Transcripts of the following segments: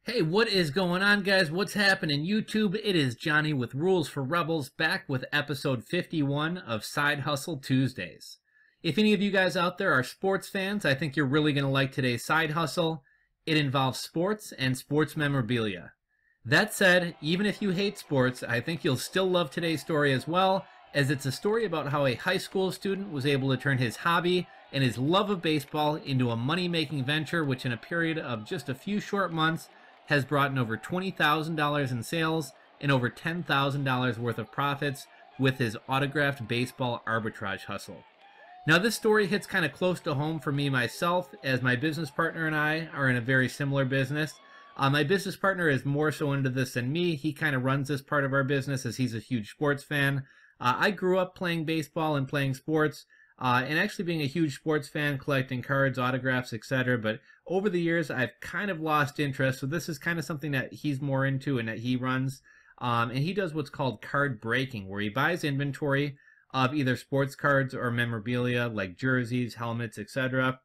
Hey, what is going on, guys? What's happening, YouTube? It is Johnny with Rules for Rebels, back with episode 51 of Side Hustle Tuesdays. If any of you guys out there are sports fans, I think you're really going to like today's Side Hustle. It involves sports and sports memorabilia. That said, even if you hate sports, I think you'll still love today's story as well, as it's a story about how a high school student was able to turn his hobby and his love of baseball into a money-making venture, which in a period of just a few short months has brought in over $20,000 in sales and over $10,000 worth of profits with his autographed baseball arbitrage hustle. Now, this story hits kind of close to home for me myself, as my business partner and I are in a very similar business. My business partner is more so into this than me. He kind of runs this part of our business as he's a huge sports fan. I grew up playing baseball and playing sports, and actually being a huge sports fan, collecting cards, autographs, etc. But over the years, I've kind of lost interest. So this is kind of something that he's more into and that he runs. And he does what's called card breaking, where he buys inventory of either sports cards or memorabilia like jerseys, helmets, etc.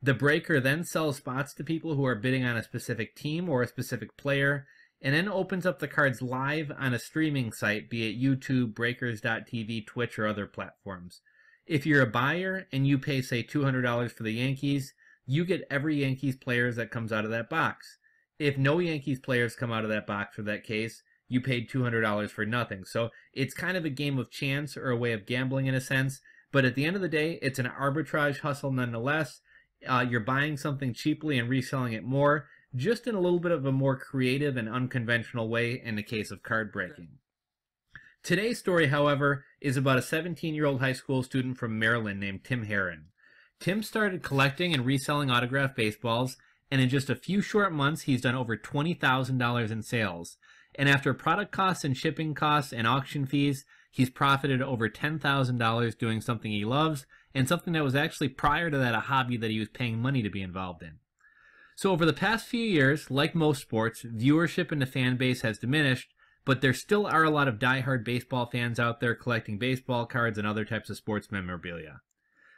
The breaker then sells spots to people who are bidding on a specific team or a specific player, and then opens up the cards live on a streaming site, be it YouTube, Breakers.tv, Twitch, or other platforms. If you're a buyer and you pay, say, $200 for the Yankees, you get every Yankees player that comes out of that box. If no Yankees players come out of that box for that case, you paid $200 for nothing. So it's kind of a game of chance, or a way of gambling in a sense. But at the end of the day, it's an arbitrage hustle nonetheless. You're buying something cheaply and reselling it more, just in a little bit of a more creative and unconventional way in the case of card breaking. Today's story, however, is about a 17-year-old high school student from Maryland named Tim Herron. Tim started collecting and reselling autographed baseballs, and in just a few short months, he's done over $20,000 in sales. And after product costs and shipping costs and auction fees, he's profited over $10,000 doing something he loves, and something that was actually prior to that a hobby that he was paying money to be involved in. So over the past few years, like most sports, viewership in the fan base has diminished, but there still are a lot of diehard baseball fans out there collecting baseball cards and other types of sports memorabilia.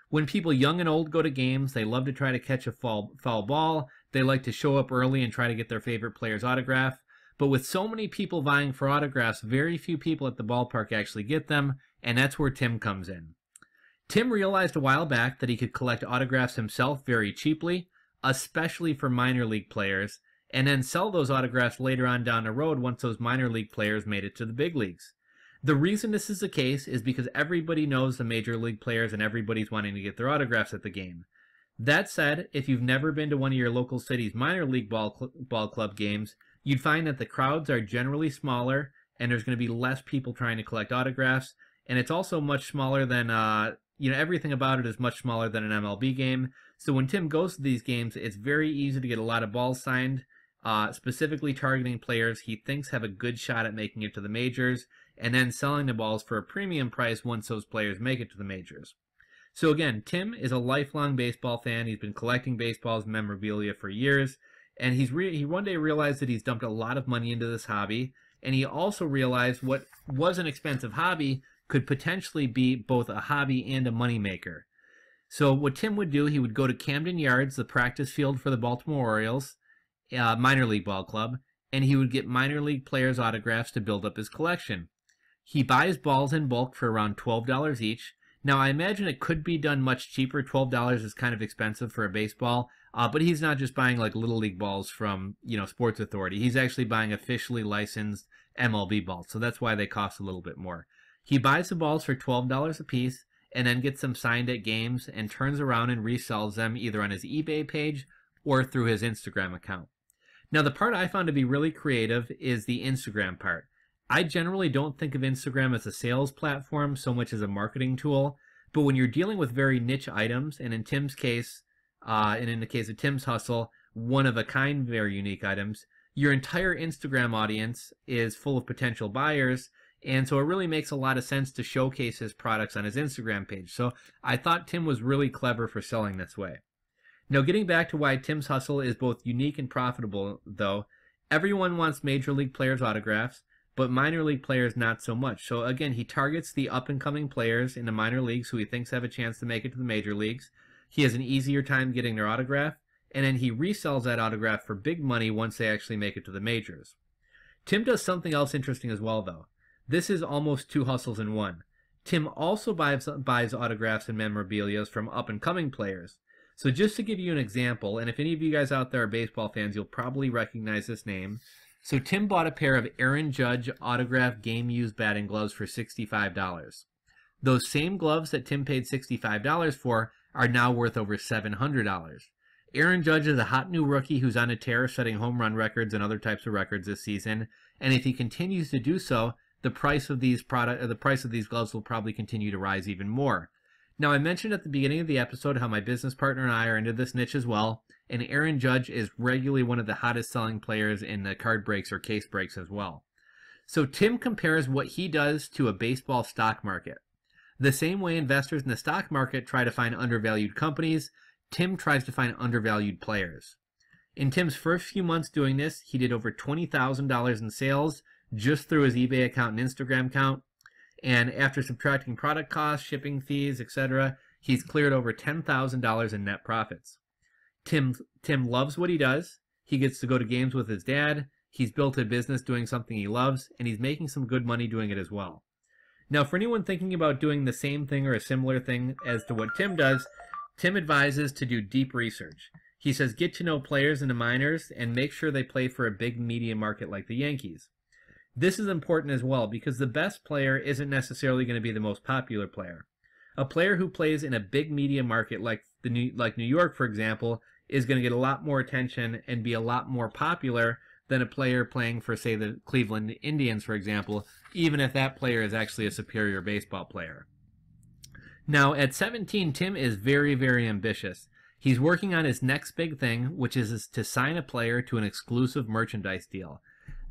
When people young and old go to games, they love to try to catch a foul ball. They like to show up early and try to get their favorite player's autograph. But with so many people vying for autographs, very few people at the ballpark actually get them, and that's where Tim comes in. Tim realized a while back that he could collect autographs himself very cheaply, especially for minor league players, and then sell those autographs later on down the road once those minor league players made it to the big leagues. The reason this is the case is because everybody knows the major league players and everybody's wanting to get their autographs at the game. That said, if you've never been to one of your local city's minor league ball club games, you'd find that the crowds are generally smaller and there's going to be less people trying to collect autographs, and it's also much smaller than, everything about it is much smaller than an MLB game. So when Tim goes to these games, it's very easy to get a lot of balls signed, specifically targeting players he thinks have a good shot at making it to the majors, and then selling the balls for a premium price once those players make it to the majors. So again, Tim is a lifelong baseball fan. He's been collecting baseballs and memorabilia for years, and he one day realized that he's dumped a lot of money into this hobby, and he also realized what was an expensive hobby could potentially be both a hobby and a moneymaker. So what Tim would do, he would go to Camden Yards, the practice field for the Baltimore Orioles, minor league ball club, and he would get minor league players' autographs to build up his collection. He buys balls in bulk for around $12 each. Now, I imagine it could be done much cheaper. $12 is kind of expensive for a baseball, but he's not just buying like Little League balls from, Sports Authority. He's actually buying officially licensed MLB balls, so that's why they cost a little bit more. He buys the balls for $12 a piece and then gets them signed at games and turns around and resells them either on his eBay page or through his Instagram account. Now, the part I found to be really creative is the Instagram part. I generally don't think of Instagram as a sales platform so much as a marketing tool, but when you're dealing with very niche items, and in Tim's case, and in the case of Tim's hustle, one of a kind, very unique items, your entire Instagram audience is full of potential buyers, and so it really makes a lot of sense to showcase his products on his Instagram page. So I thought Tim was really clever for selling this way. Now, getting back to why Tim's hustle is both unique and profitable, though, everyone wants major league players' autographs, but minor league players not so much. So again, he targets the up-and-coming players in the minor leagues who he thinks have a chance to make it to the major leagues. He has an easier time getting their autograph, and then he resells that autograph for big money once they actually make it to the majors. Tim does something else interesting as well, though. This is almost two hustles in one. Tim also buys autographs and memorabilia from up-and-coming players. So just to give you an example, and if any of you guys out there are baseball fans, you'll probably recognize this name. So Tim bought a pair of Aaron Judge autographed game-used batting gloves for $65. Those same gloves that Tim paid $65 for are now worth over $700. Aaron Judge is a hot new rookie who's on a tear, setting home run records and other types of records this season. And if he continues to do so, the price of these gloves will probably continue to rise even more. Now, I mentioned at the beginning of the episode how my business partner and I are into this niche as well, and Aaron Judge is regularly one of the hottest selling players in the card breaks or case breaks as well. So Tim compares what he does to a baseball stock market. The same way investors in the stock market try to find undervalued companies, Tim tries to find undervalued players. In Tim's first few months doing this, he did over $20,000 in sales just through his eBay account and Instagram account. And after subtracting product costs, shipping fees, etc., he's cleared over $10,000 in net profits. Tim loves what he does. He gets to go to games with his dad. He's built a business doing something he loves, and he's making some good money doing it as well. Now, for anyone thinking about doing the same thing or a similar thing as to what Tim does, Tim advises to do deep research. He says get to know players in the minors and make sure they play for a big media market like the Yankees. This is important as well because the best player isn't necessarily going to be the most popular player. A player who plays in a big media market like New York, for example, is going to get a lot more attention and be a lot more popular than a player playing for, say, the Cleveland Indians, for example, even if that player is actually a superior baseball player. Now, at 17, Tim is very, very ambitious. He's working on his next big thing, which is to sign a player to an exclusive merchandise deal.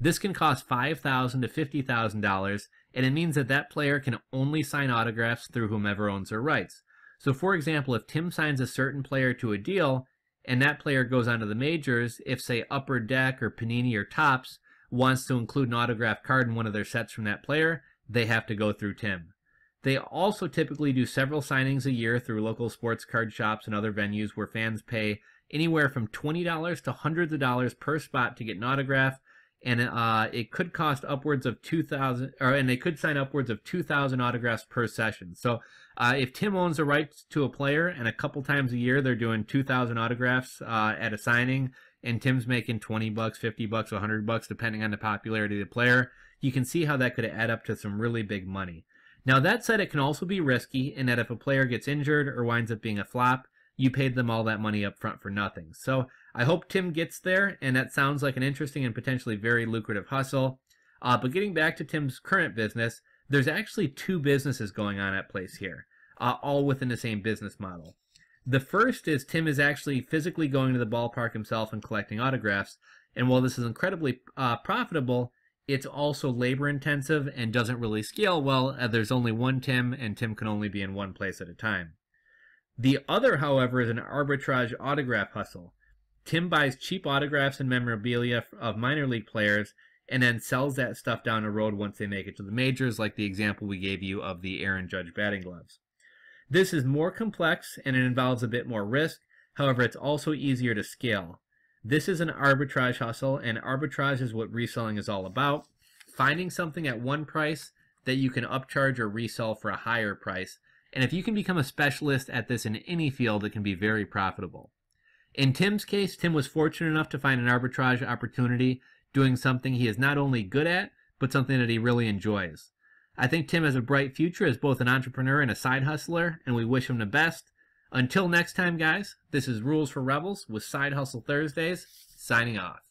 This can cost $5,000 to $50,000, and it means that that player can only sign autographs through whomever owns their rights. So, for example, if Tim signs a certain player to a deal, and that player goes on to the majors, if, say, Upper Deck or Panini or Topps wants to include an autographed card in one of their sets from that player, they have to go through Tim. They also typically do several signings a year through local sports card shops and other venues where fans pay anywhere from $20 to hundreds of dollars per spot to get an autograph, and it could cost upwards of and they could sign upwards of 2,000 autographs per session. So if Tim owns the rights to a player and a couple times a year they're doing 2,000 autographs at a signing, and Tim's making $20, $50, $100 depending on the popularity of the player, you can see how that could add up to some really big money. Now, that said, it can also be risky in that if a player gets injured or winds up being a flop, you paid them all that money up front for nothing. So I hope Tim gets there, and that sounds like an interesting and potentially very lucrative hustle. But getting back to Tim's current business, there's actually two businesses going on at place here, all within the same business model. The first is Tim is actually physically going to the ballpark himself and collecting autographs. And while this is incredibly profitable, it's also labor intensive and doesn't really scale well. There's only one Tim, and Tim can only be in one place at a time. The other, however, is an arbitrage autograph hustle. Tim buys cheap autographs and memorabilia of minor league players and then sells that stuff down the road once they make it to the majors, like the example we gave you of the Aaron Judge batting gloves. This is more complex and it involves a bit more risk. However, it's also easier to scale. This is an arbitrage hustle, and arbitrage is what reselling is all about. Finding something at one price that you can upcharge or resell for a higher price. And if you can become a specialist at this in any field, it can be very profitable. In Tim's case, Tim was fortunate enough to find an arbitrage opportunity doing something he is not only good at, but something that he really enjoys. I think Tim has a bright future as both an entrepreneur and a side hustler, and we wish him the best. Until next time, guys, this is Rules for Rebels with Side Hustle Thursdays, signing off.